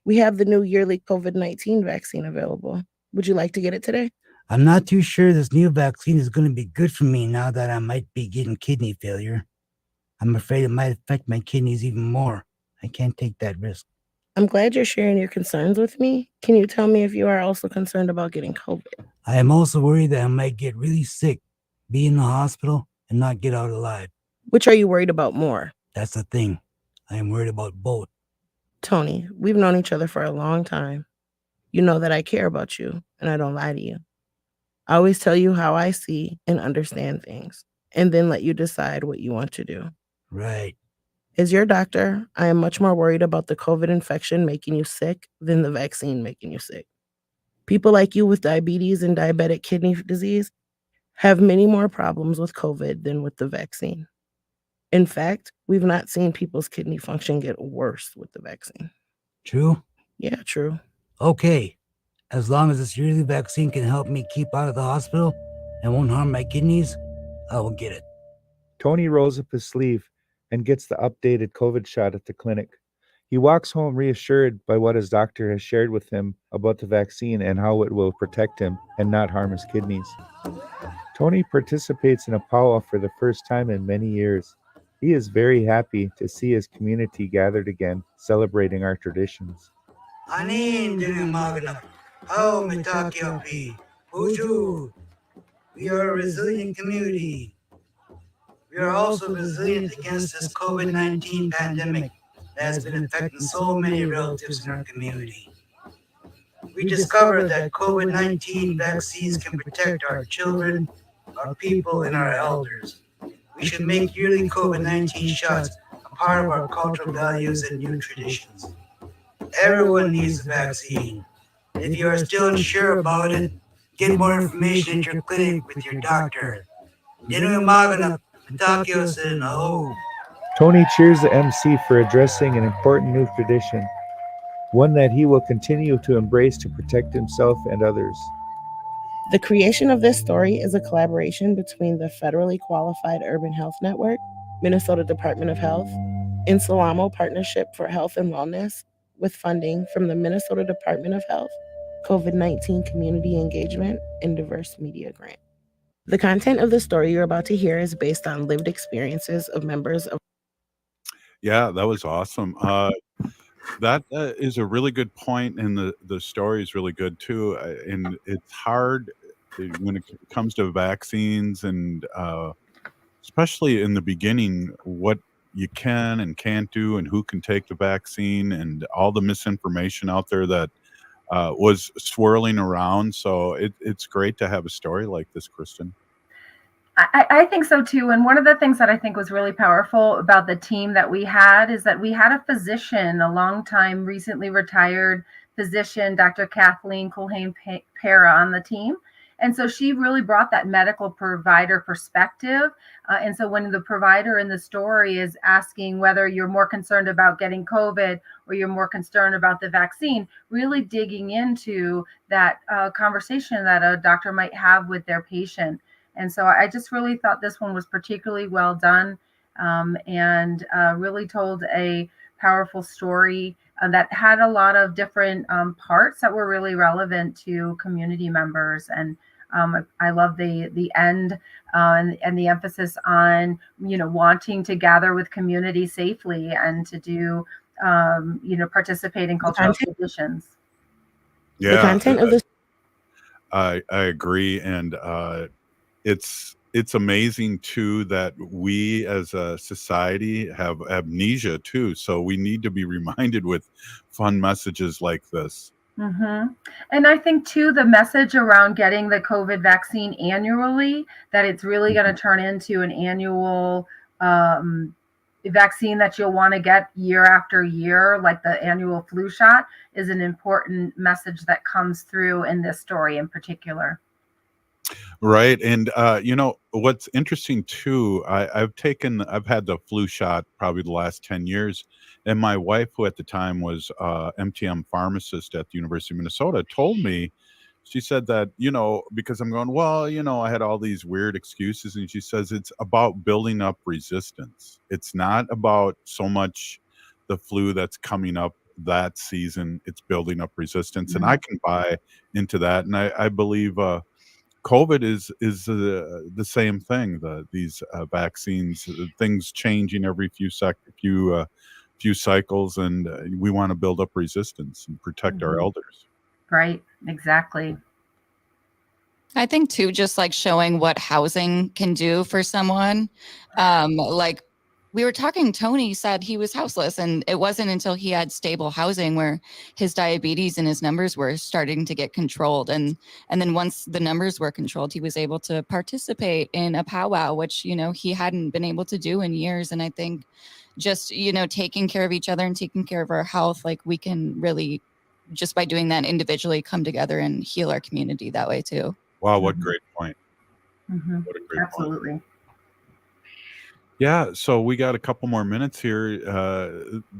we have the new yearly COVID-19 vaccine available. Would you like to get it today? I'm not too sure this new vaccine is going to be good for me now that I might be getting kidney failure. I'm afraid it might affect my kidneys even more. I can't take that risk. I'm glad you're sharing your concerns with me. Can you tell me if you are also concerned about getting COVID? I am also worried that I might get really sick, be in the hospital, and not get out alive. Which are you worried about more? That's the thing. I am worried about both. Tony, we've known each other for a long time. You know that I care about you, and I don't lie to you. I always tell you how I see and understand things, and then let you decide what you want to do. Right. As your doctor, I am much more worried about the COVID infection making you sick than the vaccine making you sick. People like you with diabetes and diabetic kidney disease have many more problems with COVID than with the vaccine. In fact, we've not seen people's kidney function get worse with the vaccine. True? Yeah, true. Okay. As long as this yearly vaccine can help me keep out of the hospital and won't harm my kidneys, I will get it. Tony rolls up his sleeve and gets the updated COVID shot at the clinic. He walks home reassured by what his doctor has shared with him about the vaccine and how it will protect him and not harm his kidneys. Tony participates in a powwow for the first time in many years. He is very happy to see his community gathered again, celebrating our traditions. We are a resilient community. We are also resilient against this COVID-19 pandemic that has been affecting so many relatives in our community. We discovered that COVID-19 vaccines can protect our children, our people, and our elders. We should make yearly COVID-19 shots a part of our cultural values and new traditions. Everyone needs the vaccine. If you are still unsure about it, get more information at your clinic with your doctor. Tony cheers the MC for addressing an important new tradition, one that he will continue to embrace to protect himself and others. The creation of this story is a collaboration between the Federally Qualified Urban Health Network, Minnesota Department of Health, and Salamo Partnership for Health and Wellness, with funding from the Minnesota Department of Health, COVID-19 Community Engagement, and Diverse Media Grant. The content of the story you're about to hear is based on lived experiences of members of. Yeah, that was awesome. That is a really good point, and the story is really good too. And it's hard when it comes to vaccines, and especially in the beginning, what you can and can't do, and who can take the vaccine, and all the misinformation out there that was swirling around. So it's great to have a story like this, Kristen. I think so too. And one of the things that I think was really powerful about the team that we had is that we had a physician, a long time, recently retired physician, Dr. Kathleen Culhane-Para, on the team. And so she really brought that medical provider perspective. And so when the provider in the story is asking whether you're more concerned about getting COVID or you're more concerned about the vaccine, really digging into that conversation that a doctor might have with their patient. And so I just really thought this one was particularly well done, and really told a powerful story that had a lot of different parts that were really relevant to community members. And I love the end and the emphasis on, wanting to gather with community safely and to do, participate in cultural traditions. Yeah, the content of the. I agree, and it's amazing too that we as a society have amnesia too. So we need to be reminded with fun messages like this. Mm-hmm. And I think too, the message around getting the COVID vaccine annually, that it's really going to turn into an annual vaccine that you'll want to get year after year, like the annual flu shot, is an important message that comes through in this story in particular. Right. And what's interesting too, I've had the flu shot probably the last 10 years. And my wife, who at the time was MTM pharmacist at the University of Minnesota, told me, she said that, because I'm going, well, I had all these weird excuses. And she says it's about building up resistance. It's not about so much the flu that's coming up that season. It's building up resistance. And I can buy into that. And I believe COVID is the same thing. These vaccines, things changing every few cycles, and we want to build up resistance and protect our elders. Right. Exactly. I think too, just like showing what housing can do for someone. Like we were talking, Tony said he was houseless, and it wasn't until he had stable housing where his diabetes and his numbers were starting to get controlled. And then once the numbers were controlled, he was able to participate in a powwow, which, he hadn't been able to do in years. And I think just, taking care of each other and taking care of our health, like we can really, just by doing that individually, come together and heal our community that way too. Wow, what great point. Mm-hmm. What a great Absolutely. point. Yeah, so we got a couple more minutes here.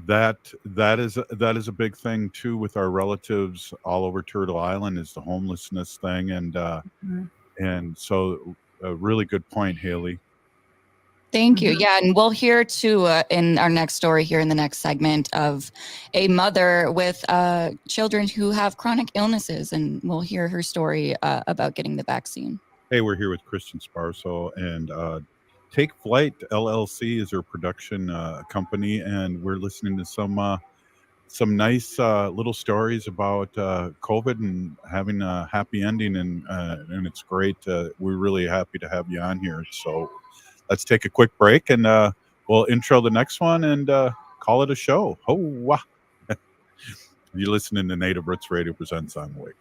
That is a big thing too with our relatives all over Turtle Island, is the homelessness thing, and so a really good point, Haley. Thank you. Yeah, and we'll hear too in our next story here in the next segment of a mother with children who have chronic illnesses, and we'll hear her story about getting the vaccine. Hey, we're here with Kristen Spargo, and Take Flight LLC is her production company, and we're listening to some nice little stories about COVID and having a happy ending, and it's great. We're really happy to have you on here. So let's take a quick break, and we'll intro the next one and call it a show. Oh, wow. You're listening to Native Roots Radio presents on WIC.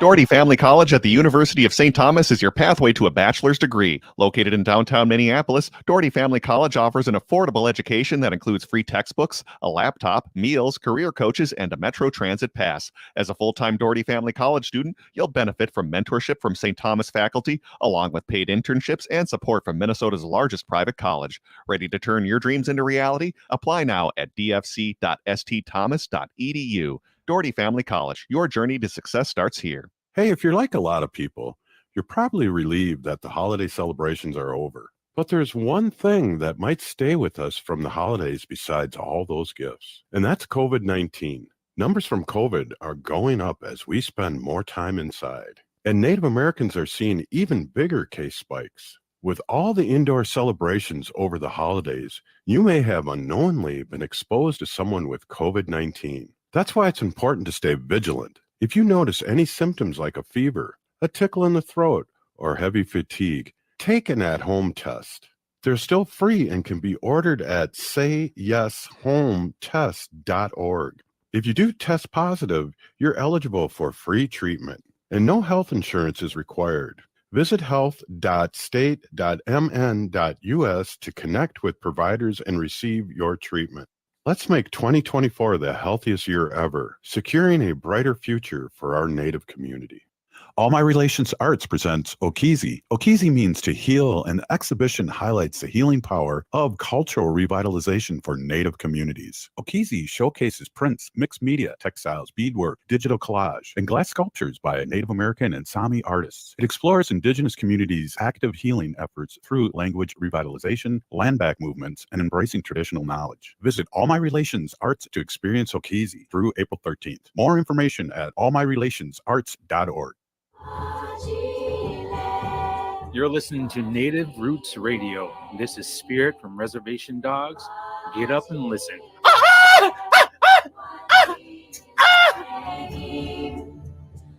Doherty Family College at the University of St. Thomas is your pathway to a bachelor's degree. Located in downtown Minneapolis, Doherty Family College offers an affordable education that includes free textbooks, a laptop, meals, career coaches, and a Metro Transit pass. As a full-time Doherty Family College student, you'll benefit from mentorship from St. Thomas faculty, along with paid internships and support from Minnesota's largest private college. Ready to turn your dreams into reality? Apply now at dfc.stthomas.edu. Doherty Family College, your journey to success starts here. Hey, if you're like a lot of people, you're probably relieved that the holiday celebrations are over. But there's one thing that might stay with us from the holidays besides all those gifts, and that's COVID-19. Numbers from COVID are going up as we spend more time inside. And Native Americans are seeing even bigger case spikes. With all the indoor celebrations over the holidays, you may have unknowingly been exposed to someone with COVID-19. That's why it's important to stay vigilant. If you notice any symptoms like a fever, a tickle in the throat, or heavy fatigue, take an at-home test. They're still free and can be ordered at sayyeshometest.org. If you do test positive, you're eligible for free treatment, and no health insurance is required. Visit health.state.mn.us to connect with providers and receive your treatment. Let's make 2024 the healthiest year ever, securing a brighter future for our Native community. All My Relations Arts presents Okizi. Okizi means to heal, and the exhibition highlights the healing power of cultural revitalization for Native communities. Okizi showcases prints, mixed media, textiles, beadwork, digital collage, and glass sculptures by Native American and Sami artists. It explores Indigenous communities' active healing efforts through language revitalization, land back movements, and embracing traditional knowledge. Visit All My Relations Arts to experience Okizi through April 13th. More information at allmyrelationsarts.org. You're listening to Native Roots Radio. This is Spirit from Reservation Dogs. Get up and listen.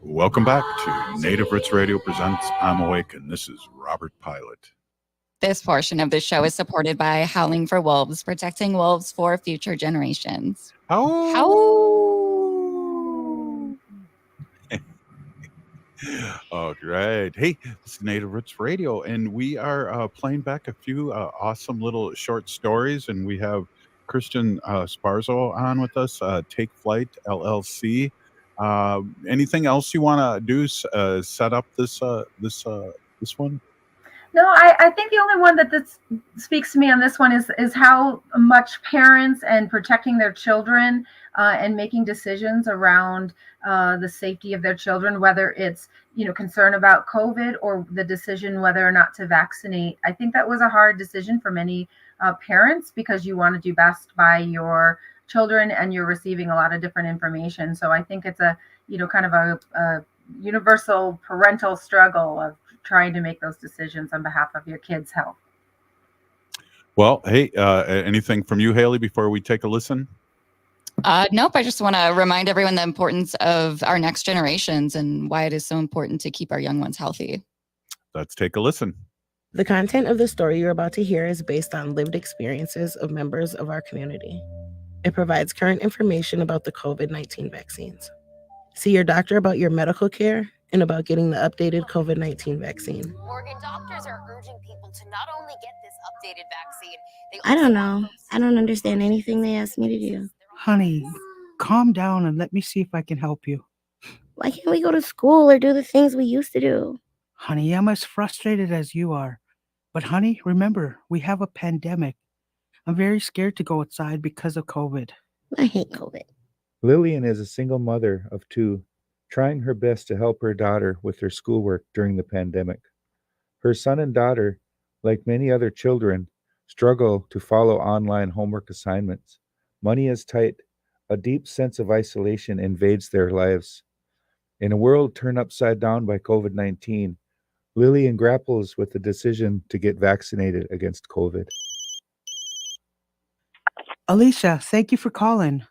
Welcome back to Native Roots Radio presents I'm Awake, and this is Robert Pilot. This portion of the show is supported by Howling for Wolves, protecting wolves for future generations. All right. Hey, this is Native Roots Radio, and we are playing back a few awesome little short stories, and we have Kristen Spargo on with us, Take Flight LLC. Anything else you want to do? Set up this one? No, I think the only one that this speaks to me on this one is how much parents and protecting their children and making decisions around the safety of their children, whether it's concern about COVID or the decision whether or not to vaccinate. I think that was a hard decision for many parents because you want to do best by your children and you're receiving a lot of different information. So I think it's a kind of a universal parental struggle of trying to make those decisions on behalf of your kids' health. Well, hey, anything from you, Haley, before we take a listen? Nope. I just want to remind everyone the importance of our next generations and why it is so important to keep our young ones healthy. Let's take a listen. The content of the story you're about to hear is based on lived experiences of members of our community. It provides current information about the COVID-19 vaccines. See your doctor about your medical care and about getting the updated COVID-19 vaccine. Morgan, doctors are urging people to not only get this updated vaccine, I don't know. I don't understand anything they asked me to do. Honey, calm down and let me see if I can help you. Why can't we go to school or do the things we used to do? Honey, I'm as frustrated as you are. But honey, remember, we have a pandemic. I'm very scared to go outside because of COVID. I hate COVID. Lillian is a single mother of two, trying her best to help her daughter with her schoolwork during the pandemic. Her son and daughter, like many other children, struggle to follow online homework assignments. Money is tight. A deep sense of isolation invades their lives. In a world turned upside down by COVID-19, Lillian grapples with the decision to get vaccinated against COVID. Alicia, thank you for calling.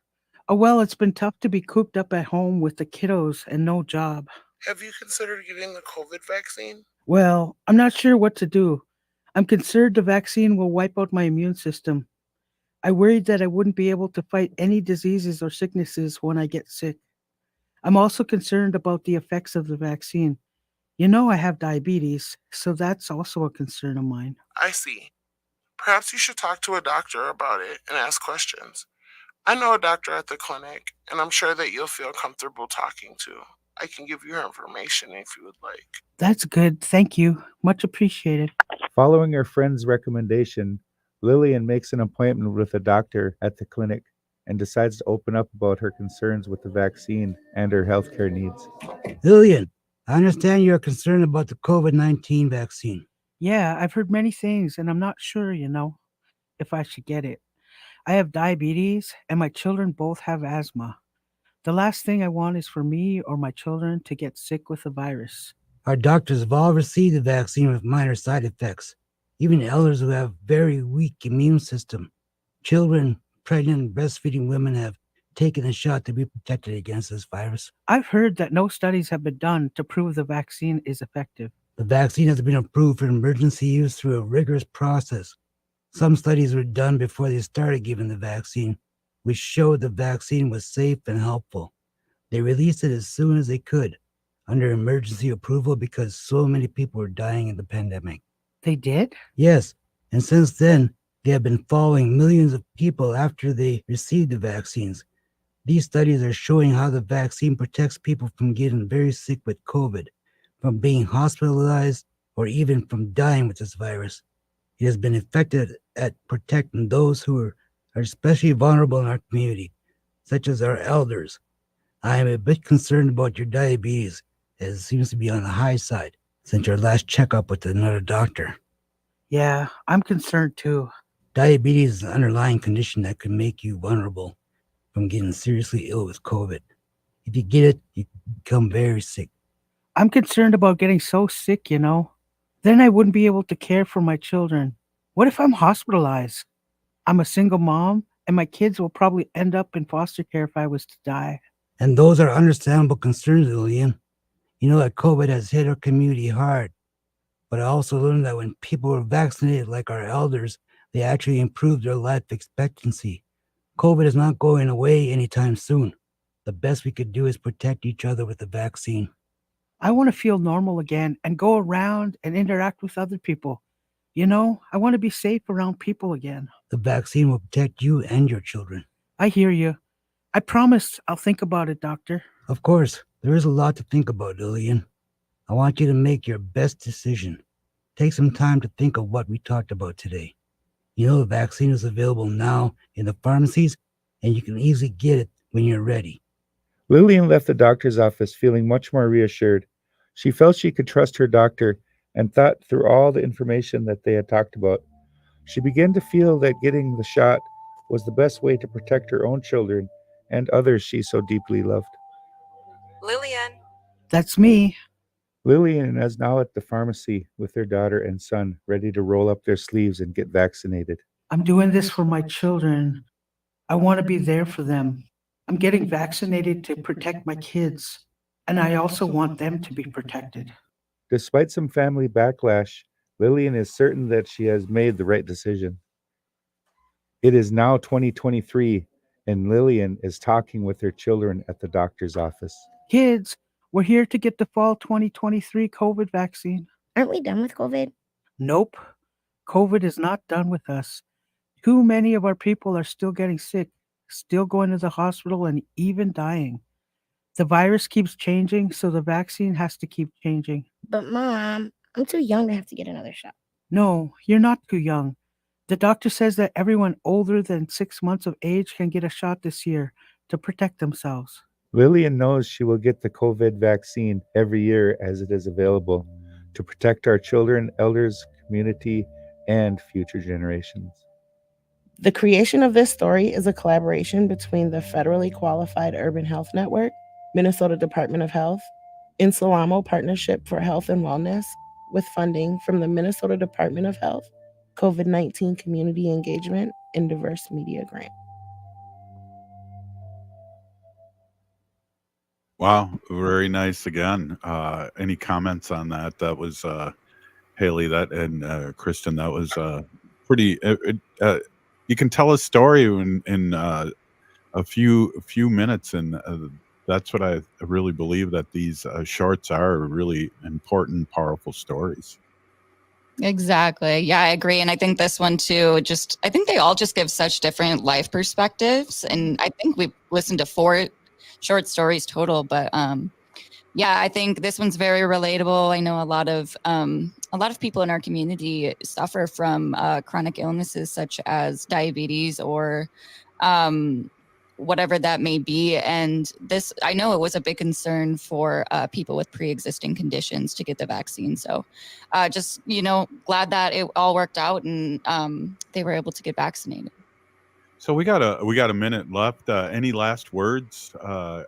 Oh, well, it's been tough to be cooped up at home with the kiddos and no job. Have you considered getting the COVID vaccine? Well, I'm not sure what to do. I'm concerned the vaccine will wipe out my immune system. I worried that I wouldn't be able to fight any diseases or sicknesses when I get sick. I'm also concerned about the effects of the vaccine. You know I have diabetes, so that's also a concern of mine. I see. Perhaps you should talk to a doctor about it and ask questions. I know a doctor at the clinic, and I'm sure that you'll feel comfortable talking to. I can give you her information if you would like. That's good. Thank you. Much appreciated. Following her friend's recommendation, Lillian makes an appointment with a doctor at the clinic and decides to open up about her concerns with the vaccine and her healthcare needs. Lillian, I understand you're concerned about the COVID-19 vaccine. Yeah, I've heard many things, and I'm not sure, if I should get it. I have diabetes, and my children both have asthma. The last thing I want is for me or my children to get sick with the virus. Our doctors have all received the vaccine with minor side effects, even elders who have very weak immune system. Children, pregnant, and breastfeeding women have taken the shot to be protected against this virus. I've heard that no studies have been done to prove the vaccine is effective. The vaccine has been approved for emergency use through a rigorous process. Some studies were done before they started giving the vaccine, which showed the vaccine was safe and helpful. They released it as soon as they could, under emergency approval, because so many people were dying in the pandemic. They did? Yes, and since then, they have been following millions of people after they received the vaccines. These studies are showing how the vaccine protects people from getting very sick with COVID, from being hospitalized, or even from dying with this virus. It has been effective at protecting those who are especially vulnerable in our community, such as our elders. I am a bit concerned about your diabetes, as it seems to be on the high side since your last checkup with another doctor. Yeah, I'm concerned too. Diabetes is an underlying condition that can make you vulnerable from getting seriously ill with COVID. If you get it, you become very sick. I'm concerned about getting so sick, you know. Then I wouldn't be able to care for my children. What if I'm hospitalized? I'm a single mom, and my kids will probably end up in foster care if I was to die. And those are understandable concerns, Lillian. You know that COVID has hit our community hard. But I also learned that when people were vaccinated, like our elders, they actually improved their life expectancy. COVID is not going away anytime soon. The best we could do is protect each other with the vaccine. I want to feel normal again and go around and interact with other people. You know, I want to be safe around people again. The vaccine will protect you and your children. I hear you. I promise I'll think about it, Doctor. Of course, there is a lot to think about, Lillian. I want you to make your best decision. Take some time to think of what we talked about today. You know the vaccine is available now in the pharmacies, and you can easily get it when you're ready. Lillian left the doctor's office feeling much more reassured. She felt she could trust her doctor and thought through all the information that they had talked about. She began to feel that getting the shot was the best way to protect her own children and others she so deeply loved. Lillian. That's me. Lillian is now at the pharmacy with her daughter and son, ready to roll up their sleeves and get vaccinated. I'm doing this for my children. I want to be there for them. I'm getting vaccinated to protect my kids, and I also want them to be protected. Despite some family backlash, Lillian is certain that she has made the right decision. It is now 2023, and Lillian is talking with her children at the doctor's office. Kids, we're here to get the fall 2023 COVID vaccine. Aren't we done with COVID? Nope. COVID is not done with us. Too many of our people are still getting sick, still going to the hospital, and even dying. The virus keeps changing, so the vaccine has to keep changing. But Mom, I'm too young to have to get another shot. No, you're not too young. The doctor says that everyone older than 6 months of age can get a shot this year to protect themselves. Lillian knows she will get the COVID vaccine every year as it is available to protect our children, elders, community, and future generations. The creation of this story is a collaboration between the Federally Qualified Urban Health Network, Minnesota Department of Health, Insalamo Partnership for Health and Wellness, with funding from the Minnesota Department of Health, COVID-19 Community Engagement, and Diverse Media Grant. Wow, very nice again. Any comments on that? That was Haley, that and Kristen. That was pretty. You can tell a story in a few minutes, and that's what I really believe, that these shorts are really important, powerful stories. Exactly. Yeah, I agree. And I think this one too, I think they all just give such different life perspectives. And I think we've listened to 4 short stories total, but yeah, I think this one's very relatable. I know a lot of people in our community suffer from chronic illnesses such as diabetes or whatever that may be. And this, I know it was a big concern for people with pre-existing conditions to get the vaccine. So just, glad that it all worked out and they were able to get vaccinated. So we got a minute left. Any last words?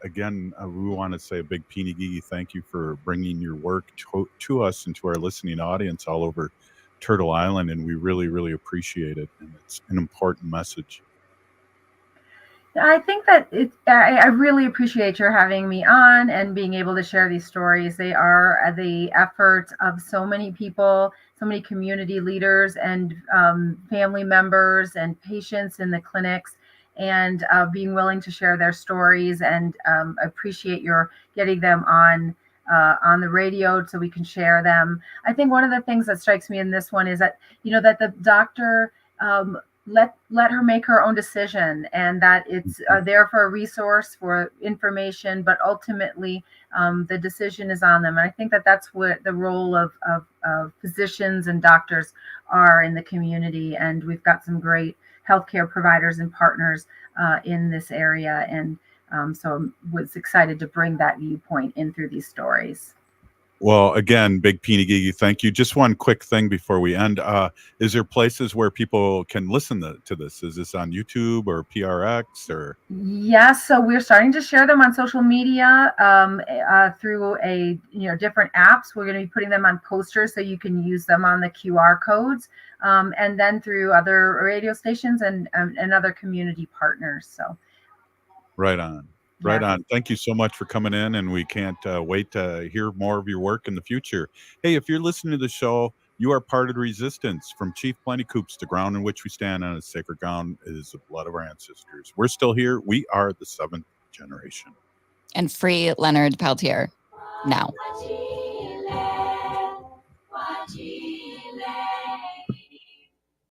Again, we want to say a big Peeny Gigi thank you for bringing your work to us and to our listening audience all over Turtle Island, and we really, really appreciate it. And it's an important message. I think that I really appreciate your having me on and being able to share these stories. They are the effort of so many people, so many community leaders and family members and patients in the clinics, and being willing to share their stories. And appreciate your getting them on the radio so we can share them. I think one of the things that strikes me in this one is that that the doctor. Let her make her own decision, and that it's there for a resource for information, but ultimately the decision is on them. And I think that that's what the role of physicians and doctors are in the community, and we've got some great healthcare providers and partners in this area, and so I was excited to bring that viewpoint in through these stories. Well, again, big Peeny Gigi, thank you. Just one quick thing before we end. Is there places where people can listen to this? Is this on YouTube or PRX or? Yes, so we're starting to share them on social media through different apps. We're going to be putting them on posters so you can use them on the QR codes, and then through other radio stations and other community partners. So, Right on. Right on. Thank you so much for coming in, and we can't wait to hear more of your work in the future. Hey, if you're listening to the show, you are part of the resistance. From Chief Plenty Coops, the ground in which we stand on, a sacred ground is the blood of our ancestors. We're still here. We are the 7th generation. And free Leonard Peltier now.